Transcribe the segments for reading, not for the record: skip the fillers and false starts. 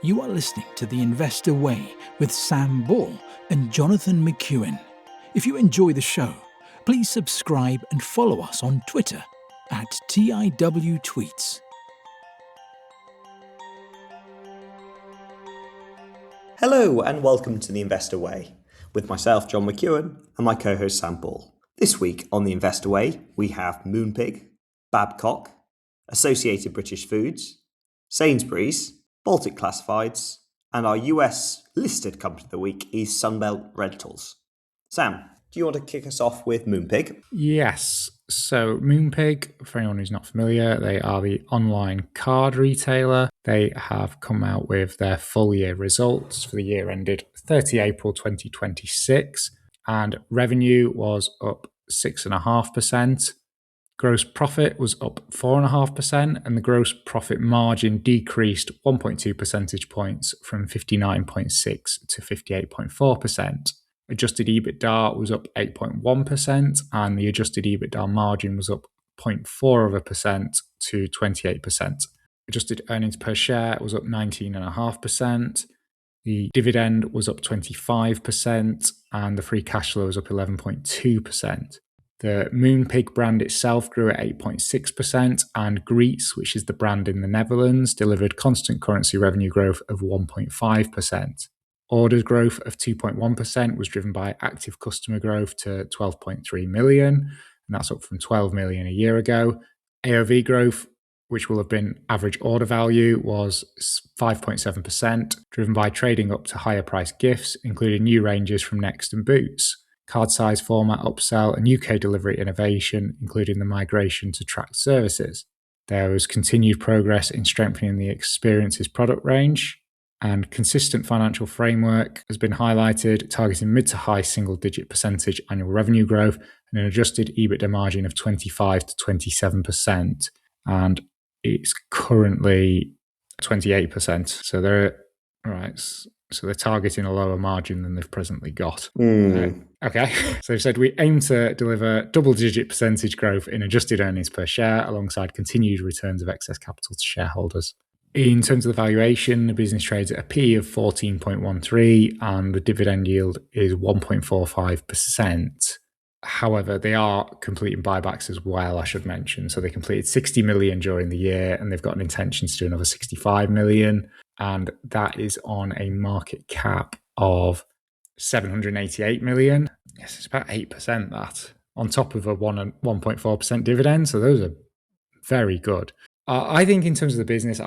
You are listening to The Investor Way with Sam Ball and Jonathan McEwen. If you enjoy the show, please subscribe and follow us on Twitter at TIWTweets. Hello and welcome to The Investor Way with myself, John McEwen, and my co-host Sam Ball. This week on The Investor Way, we have Moonpig, Babcock, Associated British Foods, Sainsbury's, Baltic Classifieds, and our US listed company of the week is Sunbelt Rentals. Sam, do you want to kick us off with Moonpig? Yes. So Moonpig, for anyone who's not familiar, they are the online card retailer. They have come out with their full year results for the year ended 30 April 2026, and revenue was up 6.5%. Gross profit was up 4.5%, and the gross profit margin decreased 1.2 percentage points from 59.6 to 58.4%. Adjusted EBITDA was up 8.1%, and the adjusted EBITDA margin was up 0.4% to 28%. Adjusted earnings per share was up 19.5%. The dividend was up 25%, and the free cash flow was up 11.2%. The Moonpig brand itself grew at 8.6%, and Greets, which is the brand in the Netherlands, delivered constant currency revenue growth of 1.5%. Orders growth of 2.1% was driven by active customer growth to 12.3 million, and that's up from 12 million a year ago. AOV growth, which will have been average order value, was 5.7%, driven by trading up to higher priced gifts, including new ranges from Next and Boots, card size format upsell, and UK delivery innovation, including the migration to tracked services. There was continued progress in strengthening the experiences product range, and consistent financial framework has been highlighted, targeting mid to high single-digit percentage annual revenue growth and an adjusted EBITDA margin of 25 to 27%, and it's currently 28%. So they're targeting a lower margin than they've presently got. Okay, so they've said we aim to deliver double-digit percentage growth in adjusted earnings per share alongside continued returns of excess capital to shareholders. In terms of the valuation, the business trades at a P of 14.13 and the dividend yield is 1.45%. However, they are completing buybacks as well, I should mention. So they completed 60 million during the year and they've got an intention to do another 65 million. And that is on a market cap of 788 million. Yes, it's about 8% that, on top of a 1.4% dividend. So those are very good. I think in terms of the business,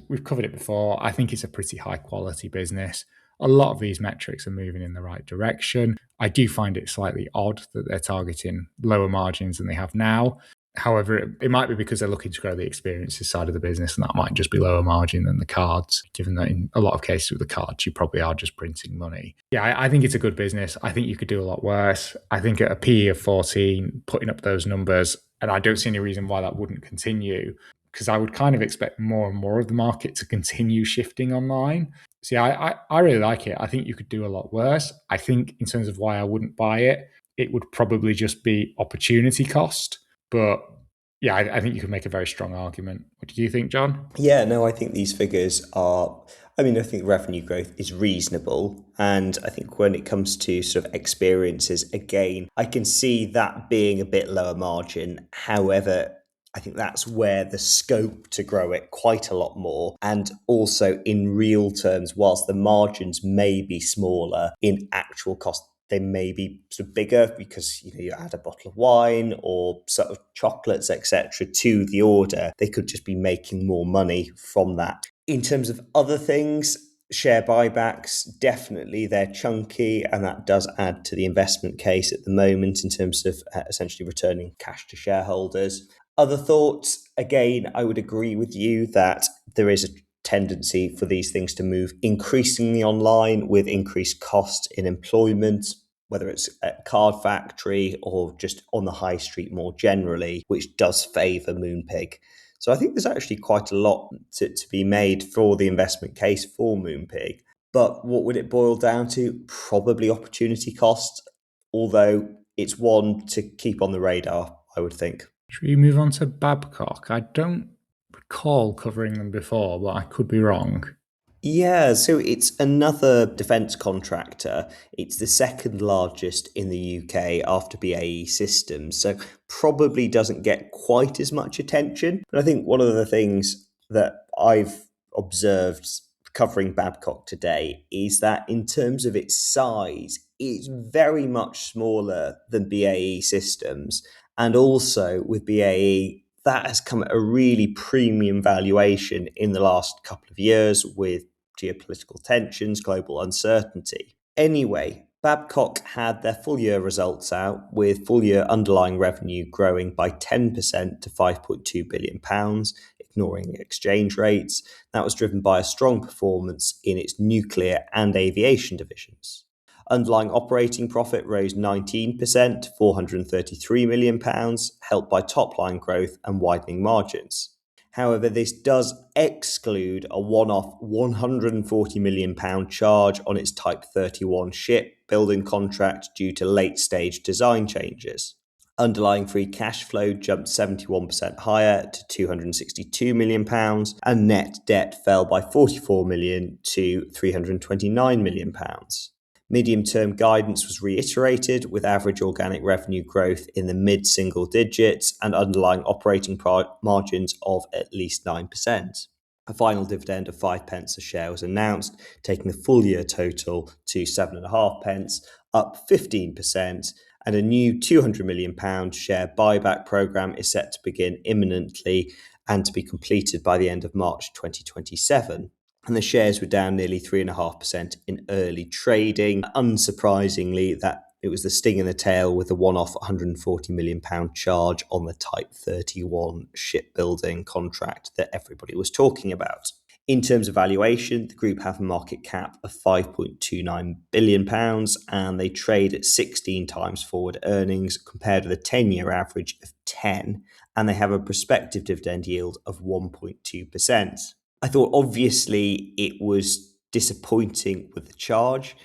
we've covered it before. I think it's a pretty high quality business. A lot of these metrics are moving in the right direction. I do find it slightly odd that they're targeting lower margins than they have now. However, it might be because they're looking to grow the experiences side of the business, and that might just be lower margin than the cards, given that in a lot of cases with the cards, you probably are just printing money. Yeah, I think it's a good business. I think you could do a lot worse. I think at a PE of 14, putting up those numbers, and I don't see any reason why that wouldn't continue, because I would kind of expect more and more of the market to continue shifting online. So yeah, I really like it. I think you could do a lot worse. I think in terms of why I wouldn't buy it, it would probably just be opportunity cost. But yeah, I think you could make a very strong argument. What do you think, John? Yeah, no, I think these figures are, I think revenue growth is reasonable. And I think when it comes to sort of experiences, again, I can see that being a bit lower margin. However, I think that's where the scope to grow it quite a lot more. And also in real terms, whilst the margins may be smaller, in actual cost, they may be sort of bigger because you add a bottle of wine or sort of chocolates, etc., to the order. They could just be making more money from that. In terms of other things, share buybacks, definitely they're chunky, and that does add to the investment case at the moment in terms of essentially returning cash to shareholders. Other thoughts, again, I would agree with you that there is a tendency for these things to move increasingly online with increased cost in employment, whether it's at Card Factory or just on the high street more generally, which does favour Moonpig. So I think there's actually quite a lot to be made for the investment case for Moonpig. But what would it boil down to? Probably opportunity cost, although it's one to keep on the radar, I would think. Should we move on to Babcock? I don't recall covering them before, but I could be wrong. Yeah, so it's another defence contractor. It's the second largest in the UK after BAE Systems, so probably doesn't get quite as much attention. But I think one of the things that I've observed covering Babcock today is that in terms of its size, it's very much smaller than BAE Systems. And also with BAE, that has come at a really premium valuation in the last couple of years with geopolitical tensions, global uncertainty. Anyway, Babcock had their full year results out with full year underlying revenue growing by 10% to £5.2 billion, ignoring exchange rates. That was driven by a strong performance in its nuclear and aviation divisions. Underlying operating profit rose 19% to £433 million, helped by top-line growth and widening margins. However, this does exclude a one-off £140 million charge on its Type 31 ship building contract due to late-stage design changes. Underlying free cash flow jumped 71% higher to £262 million, and net debt fell by £44 million to £329 million. Medium-term guidance was reiterated with average organic revenue growth in the mid-single digits and underlying operating margins of at least 9%. A final dividend of 5p a share was announced, taking the full year total to 7.5p, up 15%, and a new £200 million share buyback programme is set to begin imminently and to be completed by the end of March 2027. And the shares were down nearly 3.5% in early trading. Unsurprisingly, that it was the sting in the tail with the one-off £140 million charge on the Type 31 shipbuilding contract that everybody was talking about. In terms of valuation, the group have a market cap of £5.29 billion and they trade at 16 times forward earnings compared with a 10-year average of 10, and they have a prospective dividend yield of 1.2%. I thought obviously it was disappointing with the charge,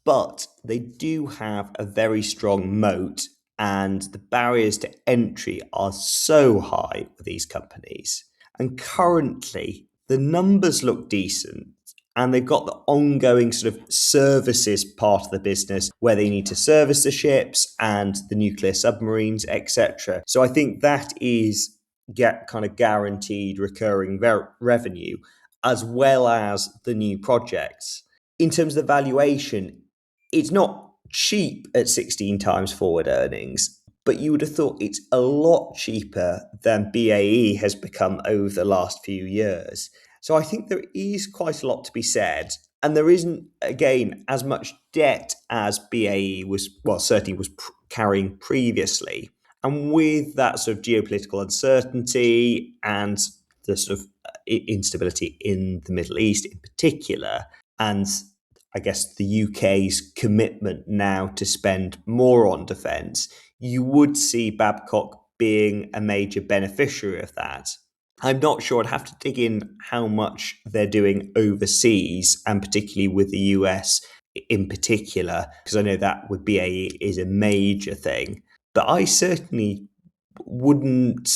but they do have a very strong moat and the barriers to entry are so high with these companies. And currently the numbers look decent and they've got the ongoing sort of services part of the business where they need to service the ships and the nuclear submarines, etc. So I think that is get kind of guaranteed recurring revenue as well as the new projects. In terms of the valuation, it's not cheap at 16 times forward earnings, but you would have thought it's a lot cheaper than BAE has become over the last few years. So I think there is quite a lot to be said. And there isn't, again, as much debt as BAE certainly was carrying previously. And with that sort of geopolitical uncertainty and the sort of instability in the Middle East in particular, and I guess the UK's commitment now to spend more on defence, you would see Babcock being a major beneficiary of that. I'm not sure. I'd have to dig in how much they're doing overseas, and particularly with the US in particular, because I know that with BAE is a major thing. But I certainly wouldn't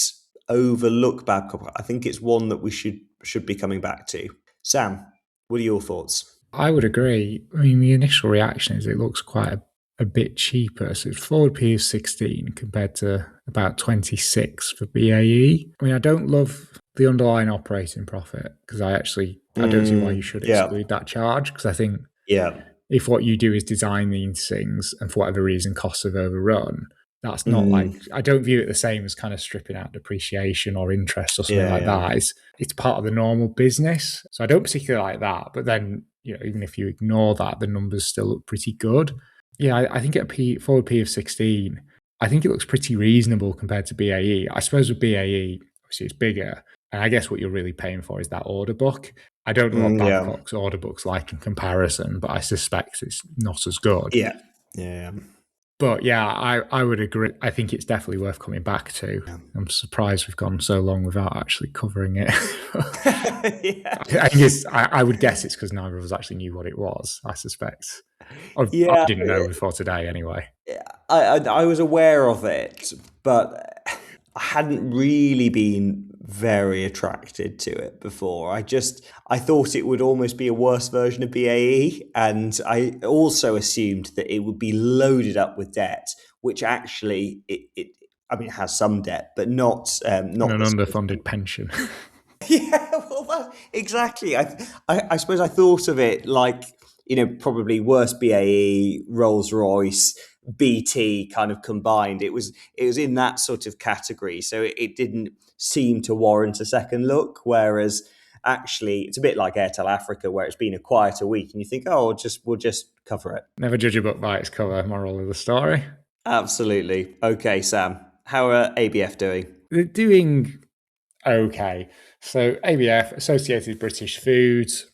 overlook Babcock. I think it's one that we should be coming back to. Sam, what are your thoughts? I would agree. I mean, the initial reaction is it looks quite a bit cheaper. So it's forward P of 16 compared to about 26 for BAE. I mean, I don't love the underlying operating profit because I don't see why you should exclude that charge, because I think if what you do is design these things and for whatever reason costs have overrun, that's not like, I don't view it the same as kind of stripping out depreciation or interest or something like that. It's part of the normal business. So I don't particularly like that. But then, even if you ignore that, the numbers still look pretty good. Yeah, I think at forward P of 16, I think it looks pretty reasonable compared to BAE. I suppose with BAE, obviously it's bigger. And I guess what you're really paying for is that order book. I don't know what Babcock's order book's like in comparison, but I suspect it's not as good. Yeah. But yeah, I would agree. I think it's definitely worth coming back to. I'm surprised we've gone so long without actually covering it. I would guess it's because neither of us actually knew what it was, I suspect. I didn't know before today anyway. I was aware of it, but I hadn't really been very attracted to it before. I thought it would almost be a worse version of BAE, and I also assumed that it would be loaded up with debt, which actually it has some debt, but not And not an the underfunded pension. Yeah, well, exactly. I suppose I thought of it like, probably worse BAE, Rolls-Royce, BT kind of combined. It was in that sort of category, so it didn't seem to warrant a second look. Whereas actually, it's a bit like Airtel Africa, where it's been a quieter week, and you think, oh, we'll just cover it. Never judge a book by its cover, moral of the story. Absolutely. Okay, Sam, how are ABF doing? They're doing okay. So ABF, Associated British Foods.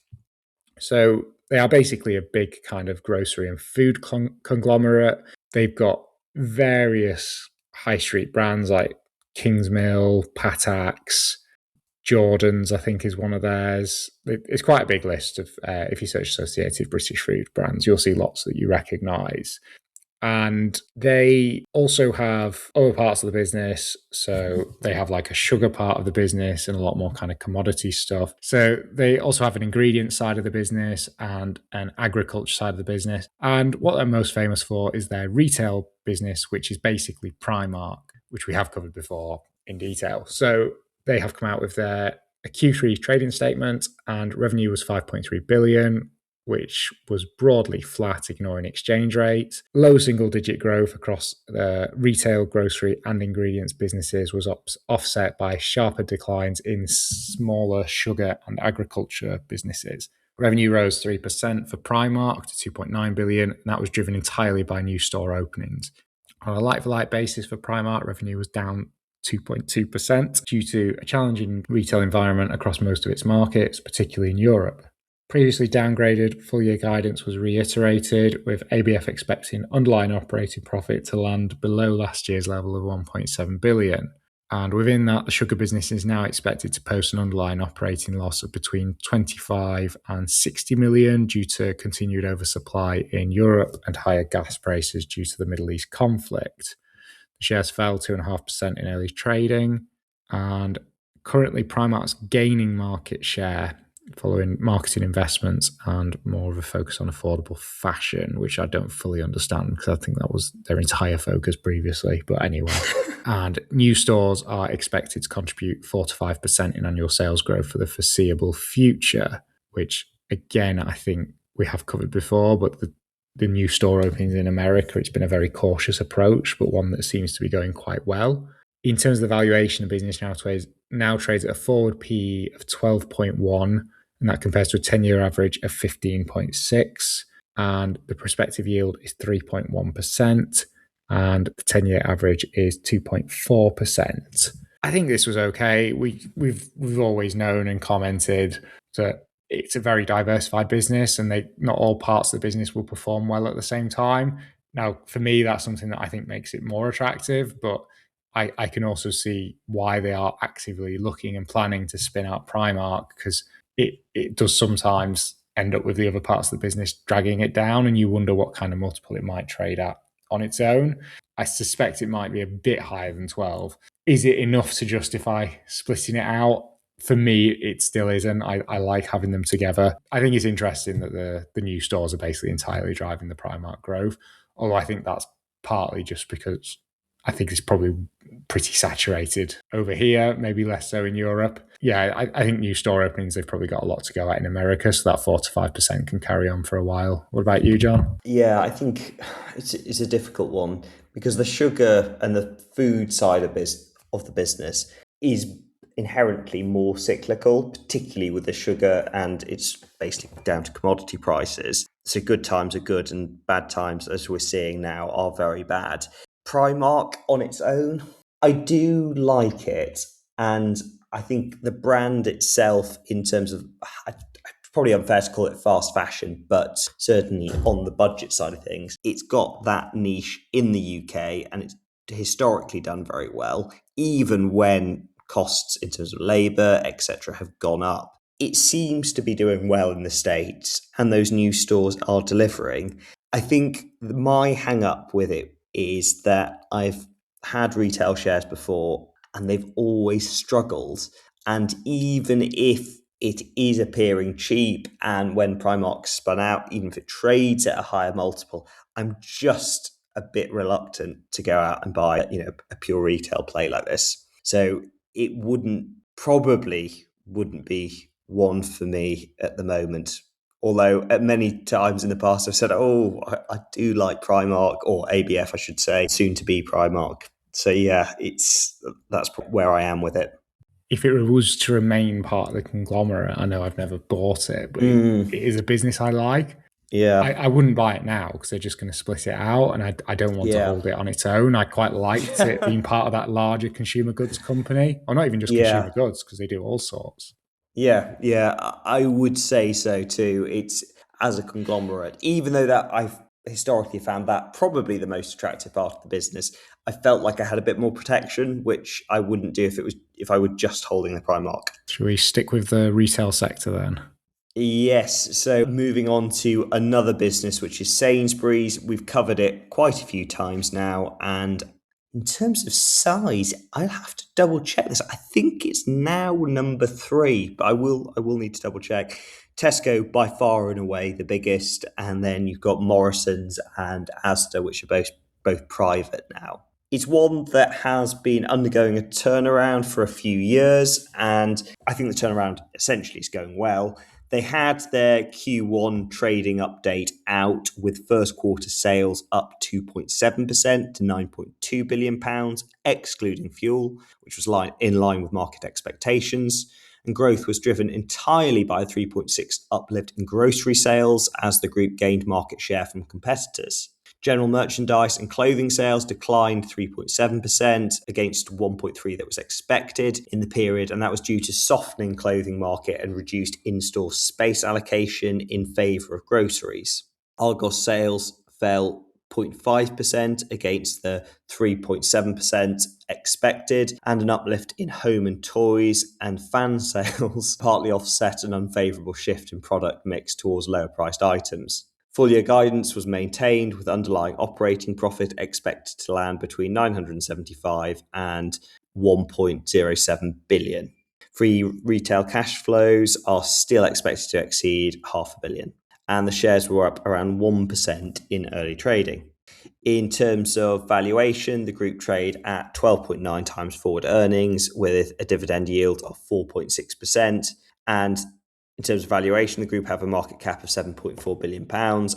So they are basically a big kind of grocery and food conglomerate. They've got various high street brands like Kingsmill, Patak's, Jordan's, I think, is one of theirs. It's quite a big list of, if you search Associated British Food brands, you'll see lots that you recognise. And they also have other parts of the business. So they have like a sugar part of the business and a lot more kind of commodity stuff. So they also have an ingredient side of the business and an agriculture side of the business. And what they're most famous for is their retail business, which is basically Primark, which we have covered before in detail. So they have come out with their Q3 trading statement, and revenue was 5.3 billion, which was broadly flat, ignoring exchange rates. Low single-digit growth across the retail, grocery, and ingredients businesses was offset by sharper declines in smaller sugar and agriculture businesses. Revenue rose 3% for Primark to 2.9 billion, and that was driven entirely by new store openings. On a like-for-like basis for Primark, revenue was down 2.2% due to a challenging retail environment across most of its markets, particularly in Europe. Previously downgraded full-year guidance was reiterated, with ABF expecting underlying operating profit to land below last year's level of 1.7 billion. And within that, the sugar business is now expected to post an underlying operating loss of between 25 and 60 million due to continued oversupply in Europe and higher gas prices due to the Middle East conflict. The shares fell 2.5% in early trading, and currently Primark's gaining market share following marketing investments and more of a focus on affordable fashion, which I don't fully understand because I think that was their entire focus previously. But anyway, and new stores are expected to contribute 4 to 5% in annual sales growth for the foreseeable future, which again, I think we have covered before, but the new store openings in America, it's been a very cautious approach, but one that seems to be going quite well. In terms of the valuation, the business now trades at a forward PE of 12.1, and that compares to a 10-year average of 15.6, and the prospective yield is 3.1%, and the 10-year average is 2.4%. I think this was okay. We've always known and commented that it's a very diversified business, and not all parts of the business will perform well at the same time. Now, for me, that's something that I think makes it more attractive, but I can also see why they are actively looking and planning to spin out Primark, because it does sometimes end up with the other parts of the business dragging it down, and you wonder what kind of multiple it might trade at on its own. I suspect it might be a bit higher than 12. Is it enough to justify splitting it out? For me, it still isn't. I like having them together. I think it's interesting that the new stores are basically entirely driving the Primark growth, although I think that's partly just because I think it's probably pretty saturated over here, maybe less so in Europe. Yeah, I think new store openings, they've probably got a lot to go at in America, so that 4 to 5% can carry on for a while. What about you, John? Yeah, I think it's a difficult one because the sugar and the food side of the business is inherently more cyclical, particularly with the sugar, and it's basically down to commodity prices. So good times are good and bad times, as we're seeing now, are very bad. Primark on its own, I do like it, and I think the brand itself, in terms of, probably unfair to call it fast fashion, but certainly on the budget side of things, it's got that niche in the UK, and it's historically done very well, even when costs in terms of labour, etc., have gone up. It seems to be doing well in the States, and those new stores are delivering. I think my hang up with it is that I've had retail shares before, and they've always struggled. And even if it is appearing cheap, and when Primark spun out, even if it trades at a higher multiple, I'm just a bit reluctant to go out and buy, a pure retail play like this. So it probably wouldn't be one for me at the moment. Although at many times in the past I've said, I do like Primark, or ABF, I should say, soon to be Primark. So yeah, that's where I am with it. If it was to remain part of the conglomerate, I know I've never bought it, but it is a business I like. Yeah. I wouldn't buy it now because they're just going to split it out, and I don't want to hold it on its own. I quite liked it being part of that larger consumer goods company, or not even just consumer goods, because they do all sorts. Yeah, I would say so too. It's as a conglomerate, even though that I've historically found that probably the most attractive part of the business, I felt like I had a bit more protection, which I wouldn't do if I were just holding the Primark. Should we stick with the retail sector then? Yes, so moving on to another business, which is Sainsbury's. We've covered it quite a few times now, and in terms of size, I'll have to double check this. I think it's now number 3, but I will need to double check. Tesco by far and away the biggest, and then you've got Morrison's and Asda, which are both private now. It's one that has been undergoing a turnaround for a few years, and I think the turnaround essentially is going well. They had their Q1 trading update out with first quarter sales up 2.7% to £9.2 billion, excluding fuel, which was in line with market expectations. And growth was driven entirely by a 3.6% uplift in grocery sales as the group gained market share from competitors. General merchandise and clothing sales declined 3.7% against 1.3% that was expected in the period, and that was due to softening clothing market and reduced in-store space allocation in favour of groceries. Argos sales fell 0.5% against the 3.7% expected, and an uplift in home and toys and fan sales partly offset an unfavourable shift in product mix towards lower priced items. Full year guidance was maintained, with underlying operating profit expected to land between 975 and 1.07 billion. Free retail cash flows are still expected to exceed £500 million, and the shares were up around 1% in early trading. In terms of valuation, the group trade at 12.9 times forward earnings with a dividend yield of 4.6%, and in terms of valuation, the group have a market cap of £7.4 billion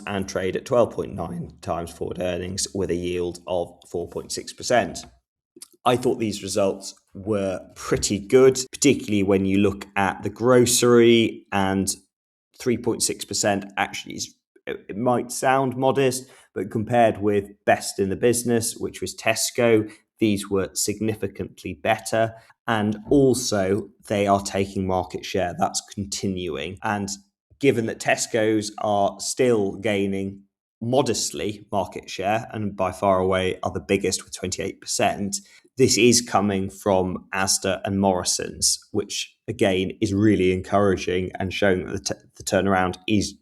and trade at 12.9 times forward earnings with a yield of 4.6%. I thought these results were pretty good, particularly when you look at the grocery, and 3.6% actually it might sound modest, but compared with best in the business, which was Tesco, these were significantly better. And also they are taking market share. That's continuing. And given that Tesco's are still gaining modestly market share and by far away are the biggest with 28%, this is coming from Asda and Morrison's, which again is really encouraging and showing that the turnaround is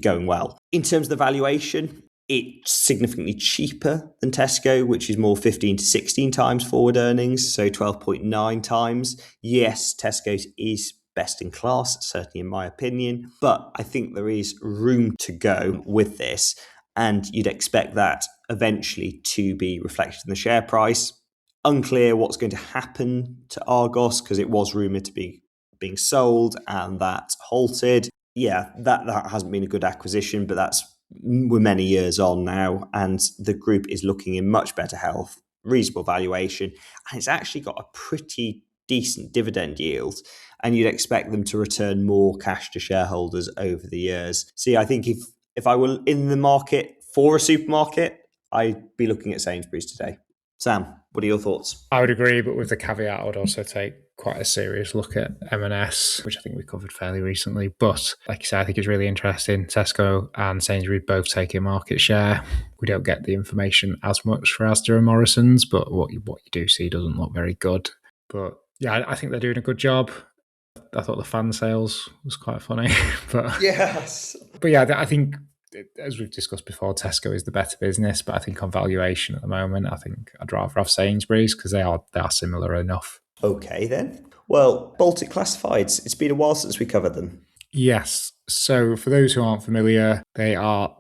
going well. In terms of the valuation, it's significantly cheaper than Tesco, which is more 15 to 16 times forward earnings, so 12.9 times. Yes, Tesco's is best in class, certainly in my opinion, but I think there is room to go with this, and you'd expect that eventually to be reflected in the share price. Unclear what's going to happen to Argos, because it was rumoured to be being sold and that halted. Yeah, that hasn't been a good acquisition, but we're many years on now, and the group is looking in much better health, reasonable valuation, and it's actually got a pretty decent dividend yield, and you'd expect them to return more cash to shareholders over the years. See, I think if I were in the market for a supermarket, I'd be looking at Sainsbury's today. Sam, what are your thoughts? I would agree, but with the caveat, I would also take quite a serious look at M&S, which I think we covered fairly recently. But like you said, I think it's really interesting. Tesco and Sainsbury's both taking market share. We don't get the information as much for Asda and Morrison's, but what you do see doesn't look very good. But yeah, I think they're doing a good job. I thought the fan sales was quite funny. But yes. But yeah, I think as we've discussed before, Tesco is the better business, but I think on valuation at the moment, I think I'd rather have Sainsbury's because they are similar enough. Okay then. Well, Baltic Classifieds, it's been a while since we covered them. Yes. So for those who aren't familiar, they are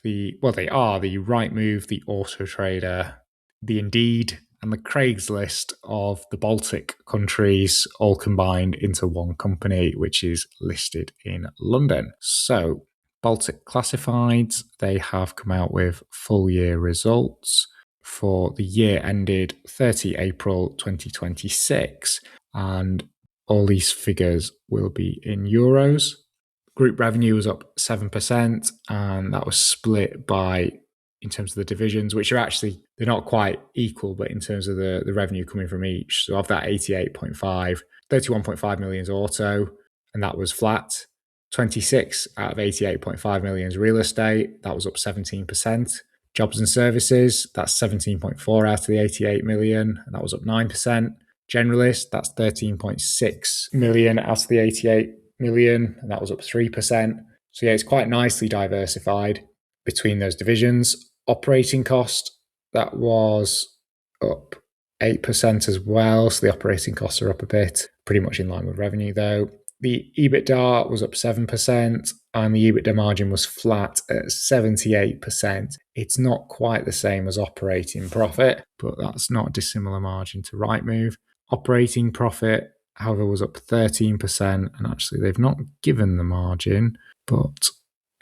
the Rightmove, the Auto Trader, the Indeed, and the Craigslist of the Baltic countries all combined into one company, which is listed in London. So Baltic Classifieds, they have come out with full year results for the year ended 30 April 2026. And all these figures will be in euros. Group revenue was up 7%, and that was split by, in terms of the divisions, which are actually, they're not quite equal, but in terms of the revenue coming from each. So of that 88.5, 31.5 million is auto, and that was flat. 26 out of 88.5 million is real estate, that was up 17%. Jobs and services, that's 17.4 out of the 88 million, and that was up 9%. Generalist, that's 13.6 million out of the 88 million, and that was up 3%. So yeah, it's quite nicely diversified between those divisions. Operating cost, that was up 8% as well. So the operating costs are up a bit, pretty much in line with revenue though. The EBITDA was up 7%, and the EBITDA margin was flat at 78%. It's not quite the same as operating profit, but that's not a dissimilar margin to Rightmove. Operating profit, however, was up 13%, and actually they've not given the margin, but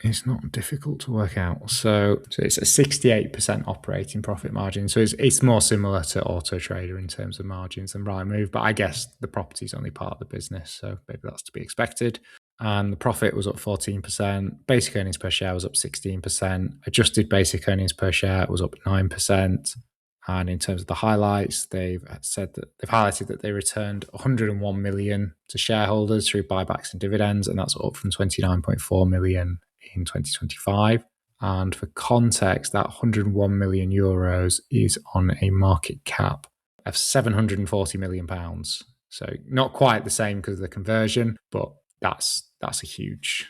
it's not difficult to work out. So it's a 68% operating profit margin. So it's more similar to Auto Trader in terms of margins than Rightmove, but I guess the property is only part of the business, so maybe that's to be expected. And the profit was up 14%. Basic earnings per share was up 16%. Adjusted basic earnings per share was up 9%. And in terms of the highlights, they've highlighted that they returned 101 million to shareholders through buybacks and dividends, and that's up from 29.4 million in 2025. And for context, that 101 million euros is on a market cap of 740 million pounds. So not quite the same because of the conversion, but that's a huge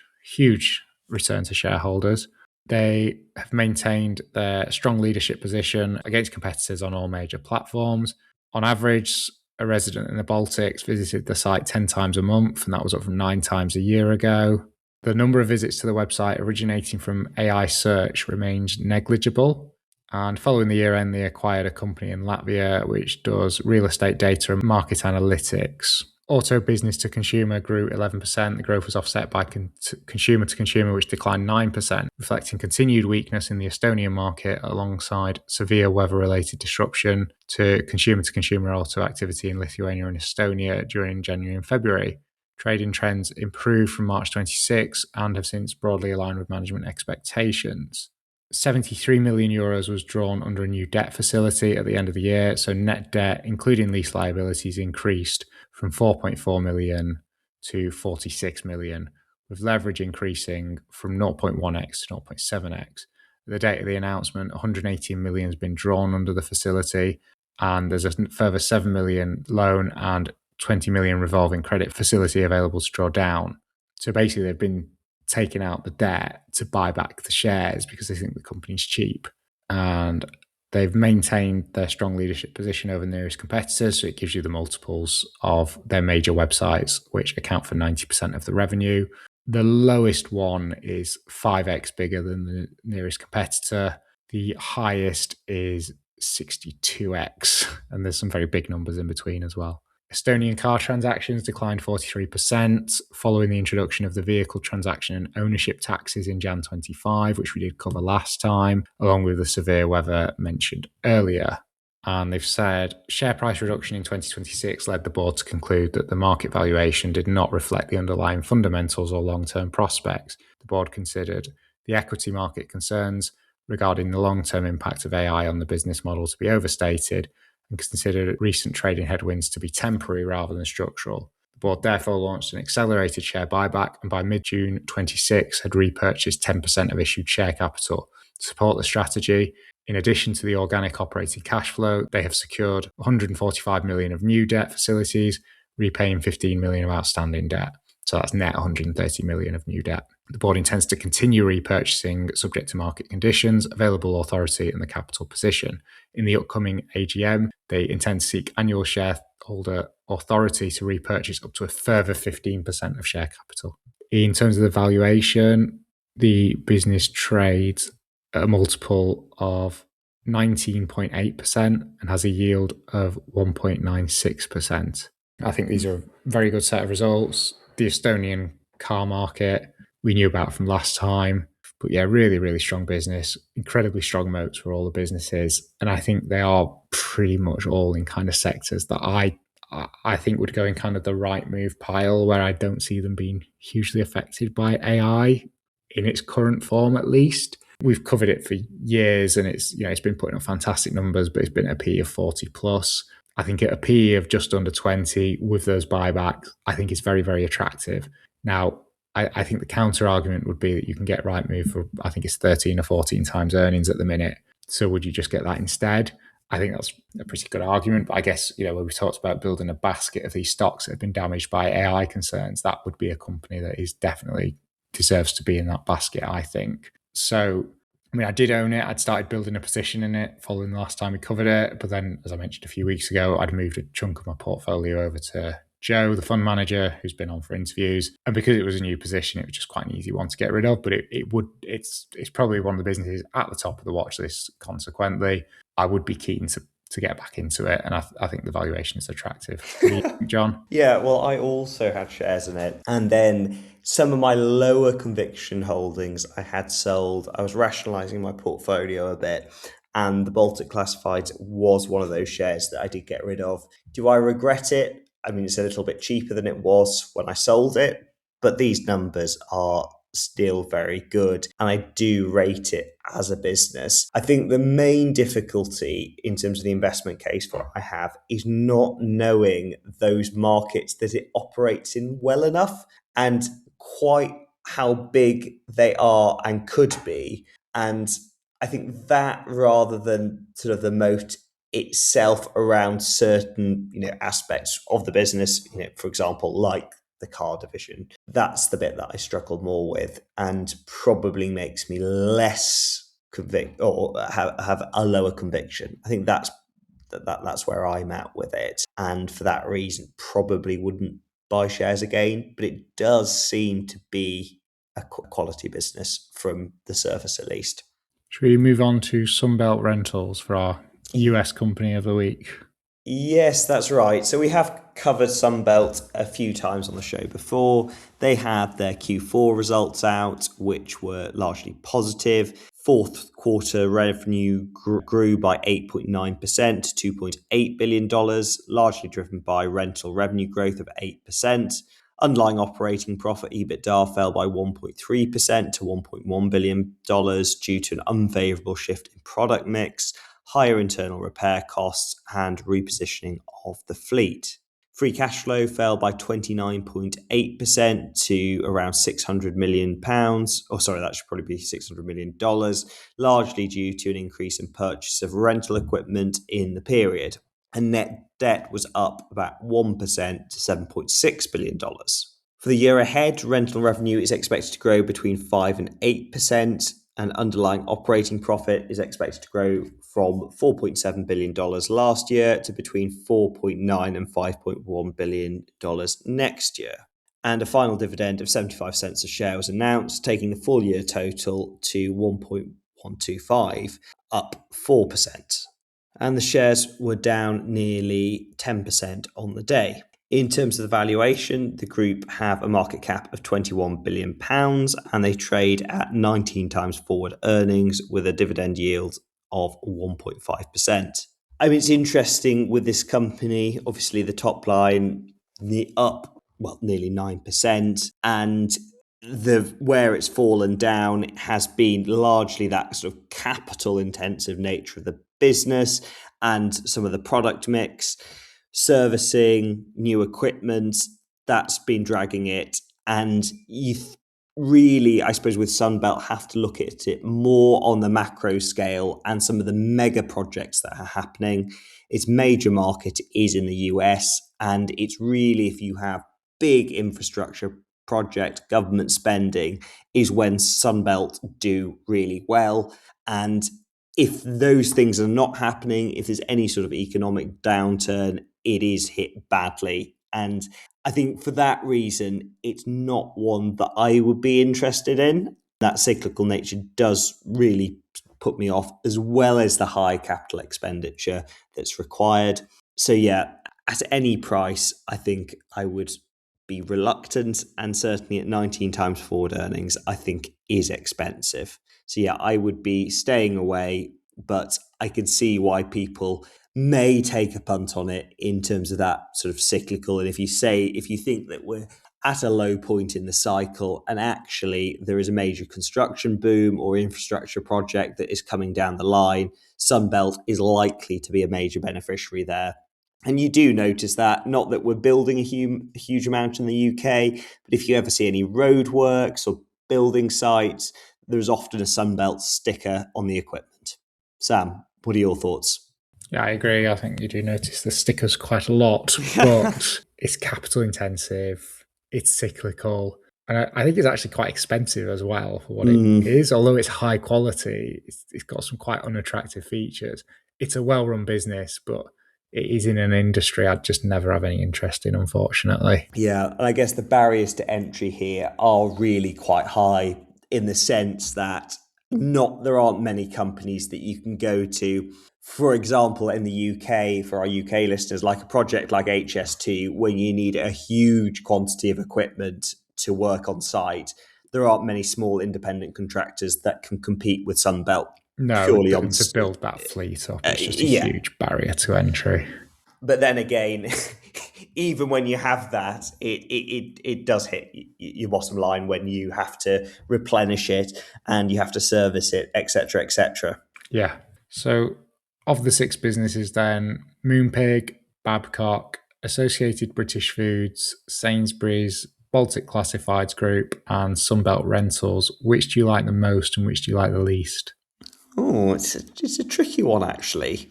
return to shareholders. They have maintained their strong leadership position against competitors on all major platforms. On average, a resident in the Baltics visited the site 10 times a month, and that was up from 9 times a year ago. The number of visits to the website originating from AI search remains negligible. And following the year end, they acquired a company in Latvia which does real estate data and market analytics. Auto business to consumer grew 11%. The growth was offset by consumer to consumer, which declined 9%, reflecting continued weakness in the Estonian market alongside severe weather-related disruption to consumer auto activity in Lithuania and Estonia during January and February. Trading trends improved from March 26 and have since broadly aligned with management expectations. 73 million euros was drawn under a new debt facility at the end of the year, so net debt, including lease liabilities, increased from 4.4 million to 46 million, with leverage increasing from 0.1x to 0.7x. At the date of the announcement, 118 million has been drawn under the facility, and there's a further 7 million loan and 20 million revolving credit facility available to draw down. So basically, they've been taking out the debt to buy back the shares because they think the company's cheap. And they've maintained their strong leadership position over the nearest competitors, so it gives you the multiples of their major websites, which account for 90% of the revenue. The lowest one is 5x bigger than the nearest competitor. The highest is 62x, and there's some very big numbers in between as well. Estonian car transactions declined 43% following the introduction of the vehicle transaction and ownership taxes in Jan 25, which we did cover last time, along with the severe weather mentioned earlier. And they've said share price reduction in 2026 led the board to conclude that the market valuation did not reflect the underlying fundamentals or long-term prospects. The board considered the equity market concerns regarding the long-term impact of AI on the business model to be overstated, and considered recent trading headwinds to be temporary rather than structural. The board therefore launched an accelerated share buyback, and by mid-June 26 had repurchased 10% of issued share capital. To support the strategy, in addition to the organic operating cash flow, they have secured 145 million of new debt facilities, repaying 15 million of outstanding debt. So that's net 130 million of new debt. The board intends to continue repurchasing subject to market conditions, available authority, and the capital position. In the upcoming AGM, they intend to seek annual shareholder authority to repurchase up to a further 15% of share capital. In terms of the valuation, the business trades at a multiple of 19.8% and has a yield of 1.96%. I think these are a very good set of results. The Estonian car market we knew about from last time. But yeah, really, really strong business, incredibly strong moats for all the businesses. And I think they are pretty much all in kind of sectors that I think would go in kind of the right move pile, where I don't see them being hugely affected by AI in its current form, at least. We've covered it for years and it's been putting up fantastic numbers, but it's been at a P of 40 plus. I think at a P of just under 20 with those buybacks, I think it's very, very attractive. Now, I think the counter argument would be that you can get Rightmove for, I think it's 13 or 14 times earnings at the minute. So would you just get that instead? I think that's a pretty good argument. But I guess, when we talked about building a basket of these stocks that have been damaged by AI concerns, that would be a company that is definitely deserves to be in that basket, I think. So, I did own it. I'd started building a position in it following the last time we covered it. But then, as I mentioned a few weeks ago, I'd moved a chunk of my portfolio over to Joe, the fund manager, who's been on for interviews. And because it was a new position, it was just quite an easy one to get rid of. But it's probably one of the businesses at the top of the watch list. Consequently, I would be keen to get back into it. And I think the valuation is attractive. What do you think, John? Yeah, well, I also had shares in it. And then some of my lower conviction holdings I had sold. I was rationalizing my portfolio a bit. And the Baltic Classifieds was one of those shares that I did get rid of. Do I regret it? It's a little bit cheaper than it was when I sold it, but these numbers are still very good. And I do rate it as a business. I think the main difficulty in terms of the investment case for it I have is not knowing those markets that it operates in well enough and quite how big they are and could be. And I think that rather than sort of the moat itself around certain aspects of the business, for example, like the car division, that's the bit that I struggle more with and probably makes me less convict or have a lower conviction. I think that's where I'm at with it, and for that reason probably wouldn't buy shares again, but it does seem to be a quality business from the surface at least. Should we move on to Sunbelt Rentals for our US company of the week? Yes, that's right. So we have covered Sunbelt a few times on the show before. They had their Q4 results out, which were largely positive. Fourth quarter revenue grew by 8.9% to $2.8 billion, largely driven by rental revenue growth of 8%. Underlying operating profit EBITDA fell by 1.3% to $1.1 billion due to an unfavorable shift in product mix, higher internal repair costs, and repositioning of the fleet. Free cash flow fell by 29.8% to around £600 million. That should probably be $600 million, largely due to an increase in purchase of rental equipment in the period. And net debt was up about 1% to $7.6 billion. For the year ahead, rental revenue is expected to grow between 5 and 8%, and underlying operating profit is expected to grow from $4.7 billion last year to between $4.9 and $5.1 billion next year. And a final dividend of 75 cents a share was announced, taking the full year total to 1.125, up 4%. And the shares were down nearly 10% on the day. In terms of the valuation, the group have a market cap of £21 billion and they trade at 19 times forward earnings with a dividend yield of 1.5%. It's interesting with this company, obviously the top line up, nearly 9%, and where it's fallen down has been largely that sort of capital intensive nature of the business and some of the product mix, servicing, new equipment, that's been dragging it. And you really, I suppose with Sunbelt, have to look at it more on the macro scale and some of the mega projects that are happening. Its major market is in the US, and it's really, if you have big infrastructure project, government spending, is when Sunbelt do really well. And if those things are not happening, if there's any sort of economic downturn, it is hit badly. And I think for that reason, it's not one that I would be interested in. That cyclical nature does really put me off, as well as the high capital expenditure that's required. So yeah, at any price, I think I would be reluctant, and certainly at 19 times forward earnings, I think is expensive. So yeah, I would be staying away, but I can see why people may take a punt on it in terms of that sort of cyclical. And if you think that we're at a low point in the cycle and actually there is a major construction boom or infrastructure project that is coming down the line, Sunbelt is likely to be a major beneficiary there. And you do notice that, not that we're building a huge amount in the UK, but if you ever see any roadworks or building sites, there's often a Sunbelt sticker on the equipment. Sam, what are your thoughts? Yeah, I agree. I think you do notice the stickers quite a lot, but it's capital intensive, it's cyclical, and I think it's actually quite expensive as well for what it is. Although it's high quality, it's got some quite unattractive features. It's a well-run business, but it is in an industry I'd just never have any interest in, unfortunately. Yeah, and I guess the barriers to entry here are really quite high, in the sense that there aren't many companies that you can go to. For example, in the UK, for our UK listeners, like a project like HS2, when you need a huge quantity of equipment to work on site, there aren't many small independent contractors that can compete with Sunbelt. No, purely to build that fleet up, it's just a huge barrier to entry. But then again, even when you have that, it does hit your bottom line when you have to replenish it and you have to service it, etc., etc. Yeah. So of the 6 businesses then, Moonpig, Babcock, Associated British Foods, Sainsbury's, Baltic Classifieds Group, and Sunbelt Rentals, which do you like the most and which do you like the least? Oh, it's a tricky one, actually.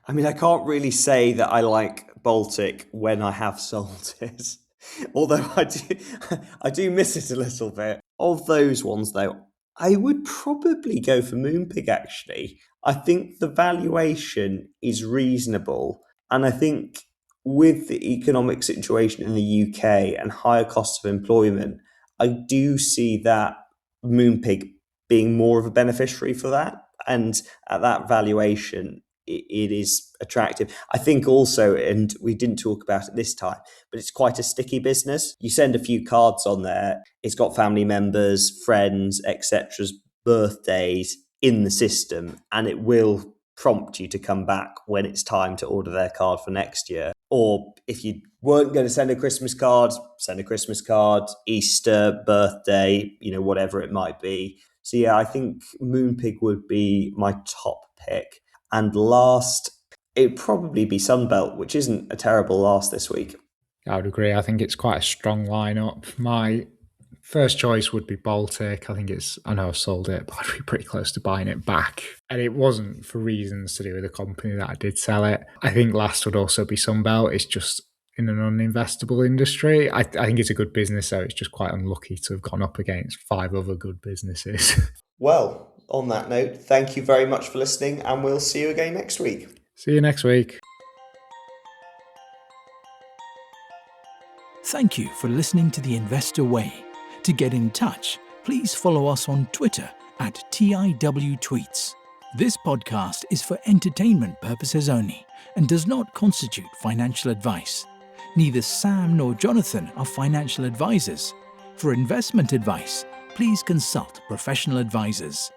I mean, I can't really say that I like Baltic when I have sold it, although I do miss it a little bit. Of those ones, though, I would probably go for Moonpig, actually. I think the valuation is reasonable, and I think with the economic situation in the UK and higher costs of employment, I do see that Moonpig being more of a beneficiary for that. And at that valuation, it is attractive. I think also, and we didn't talk about it this time, but it's quite a sticky business. You send a few cards on there, it's got family members, friends, etc's birthdays in the system, and it will prompt you to come back when it's time to order their card for next year. Or if you weren't going to send a Christmas card, send a Christmas card, Easter, birthday, whatever it might be. So yeah, I think Moonpig would be my top pick. And last, it'd probably be Sunbelt, which isn't a terrible last this week. I would agree. I think it's quite a strong lineup. My first choice would be Baltic. I know I've sold it, but I'd be pretty close to buying it back. And it wasn't for reasons to do with the company that I did sell it. I think last would also be Sunbelt. It's just in an uninvestable industry. I think it's a good business, so it's just quite unlucky to have gone up against 5 other good businesses. Well, on that note, thank you very much for listening, and we'll see you again next week. See you next week. Thank you for listening to The Investor Way. To get in touch, please follow us on Twitter at @TIWTweets. This podcast is for entertainment purposes only and does not constitute financial advice. Neither Sam nor Jonathan are financial advisors. For investment advice, please consult professional advisors.